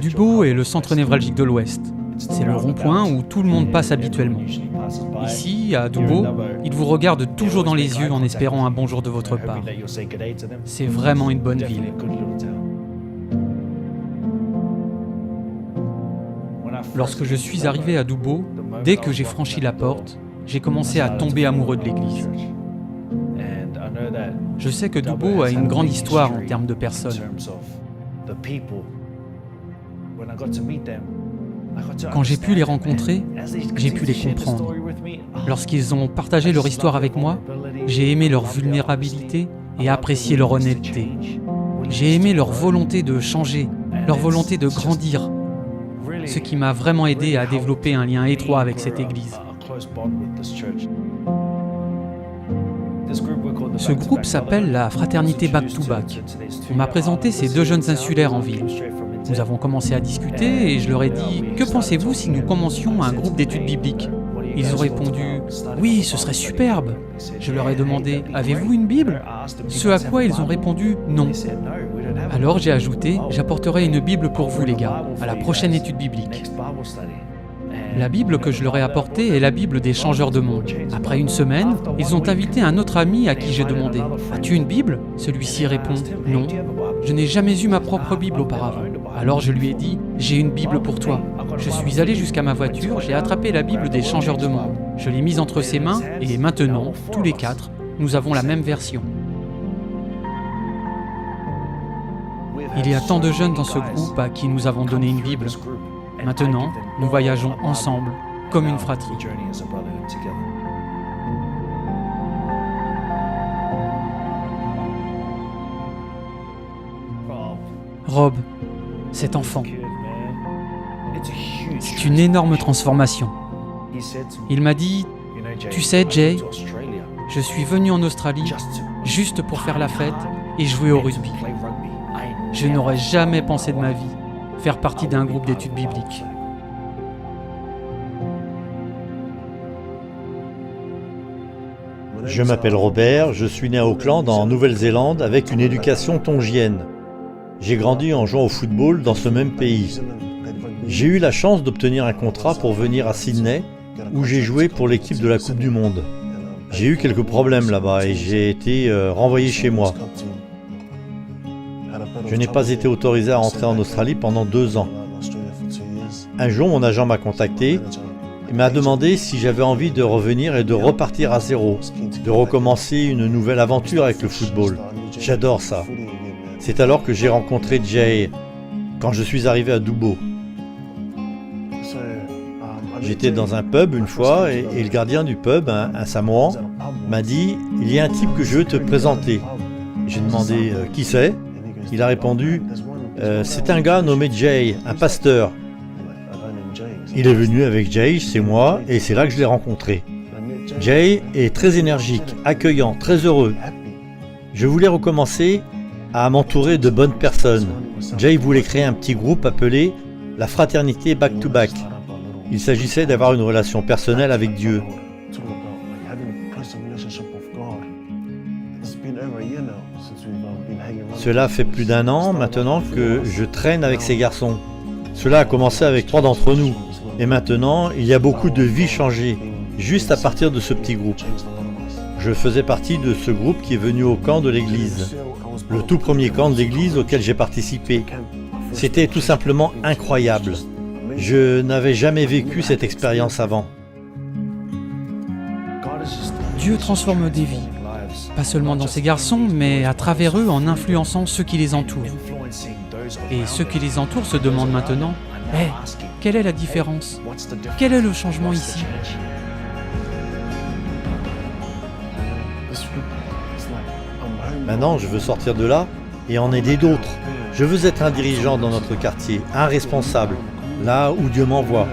Dubbo est le centre névralgique de l'Ouest. C'est le rond-point où tout le monde passe habituellement. Ici, à Dubbo, ils vous regardent toujours dans les yeux en espérant un bonjour de votre part. C'est vraiment une bonne ville. Lorsque je suis arrivé à Dubbo, dès que j'ai franchi la porte, j'ai commencé à tomber amoureux de l'église. Je sais que Dubbo a une grande histoire en termes de personnes. Quand j'ai pu les rencontrer, j'ai pu les comprendre. Lorsqu'ils ont partagé leur histoire avec moi, j'ai aimé leur vulnérabilité et apprécié leur honnêteté. J'ai aimé leur volonté de changer, leur volonté de grandir, ce qui m'a vraiment aidé à développer un lien étroit avec cette église. Ce groupe s'appelle la Fraternité Back to Back. On m'a présenté ces deux jeunes insulaires en ville. Nous avons commencé à discuter et je leur ai dit « Que pensez-vous si nous commencions un groupe d'études bibliques ?» Ils ont répondu « Oui, ce serait superbe !» Je leur ai demandé « Avez-vous une Bible ?» Ce à quoi ils ont répondu « Non ». Alors j'ai ajouté « J'apporterai une Bible pour vous les gars, à la prochaine étude biblique. » La Bible que je leur ai apportée est la Bible des changeurs de monde. Après une semaine, ils ont invité un autre ami à qui j'ai demandé « As-tu une Bible ?» Celui-ci répond « Non, je n'ai jamais eu ma propre Bible auparavant. » Alors je lui ai dit « J'ai une Bible pour toi. » Je suis allé jusqu'à ma voiture, j'ai attrapé la Bible des changeurs de monde. Je l'ai mise entre ses mains et maintenant, tous les quatre, nous avons la même version. Il y a tant de jeunes dans ce groupe à qui nous avons donné une Bible. Maintenant, nous voyageons ensemble, comme une fratrie. Rob, cet enfant, c'est une énorme transformation. Il m'a dit, tu sais Jay, je suis venu en Australie juste pour faire la fête et jouer au rugby. Je n'aurais jamais pensé de ma vie faire partie d'un groupe d'études bibliques. Je m'appelle Robert, je suis né à Auckland en Nouvelle-Zélande avec une éducation tongienne. J'ai grandi en jouant au football dans ce même pays. J'ai eu la chance d'obtenir un contrat pour venir à Sydney où j'ai joué pour l'équipe de la Coupe du Monde. J'ai eu quelques problèmes là-bas et j'ai été renvoyé chez moi. Je n'ai pas été autorisé à rentrer en Australie pendant 2 ans. Un jour, mon agent m'a contacté et m'a demandé si j'avais envie de revenir et de repartir à zéro, de recommencer une nouvelle aventure avec le football. J'adore ça. C'est alors que j'ai rencontré Jay quand je suis arrivé à Dubbo. J'étais dans un pub une fois et le gardien du pub, un Samoan, m'a dit « Il y a un type que je veux te présenter ». J'ai demandé « Qui c'est ?» Il a répondu « C'est un gars nommé Jay, un pasteur ». Il est venu avec Jay, c'est moi, et c'est là que je l'ai rencontré. Jay est très énergique, accueillant, très heureux. Je voulais recommencer à m'entourer de bonnes personnes. Jay voulait créer un petit groupe appelé la Fraternité Back to Back. Il s'agissait d'avoir une relation personnelle avec Dieu. Cela fait plus d'1 an maintenant que je traîne avec ces garçons. Cela a commencé avec 3 d'entre nous. Et maintenant, il y a beaucoup de vies changées, juste à partir de ce petit groupe. Je faisais partie de ce groupe qui est venu au camp de l'église. Le tout premier camp de l'église auquel j'ai participé. C'était tout simplement incroyable. Je n'avais jamais vécu cette expérience avant. Dieu transforme des vies, pas seulement dans ces garçons, mais à travers eux en influençant ceux qui les entourent. Et ceux qui les entourent se demandent maintenant « Hey, quelle est la différence? Quel est le changement ici ?» Maintenant, je veux sortir de là et en aider d'autres. Je veux être un dirigeant dans notre quartier, un responsable, là où Dieu m'envoie.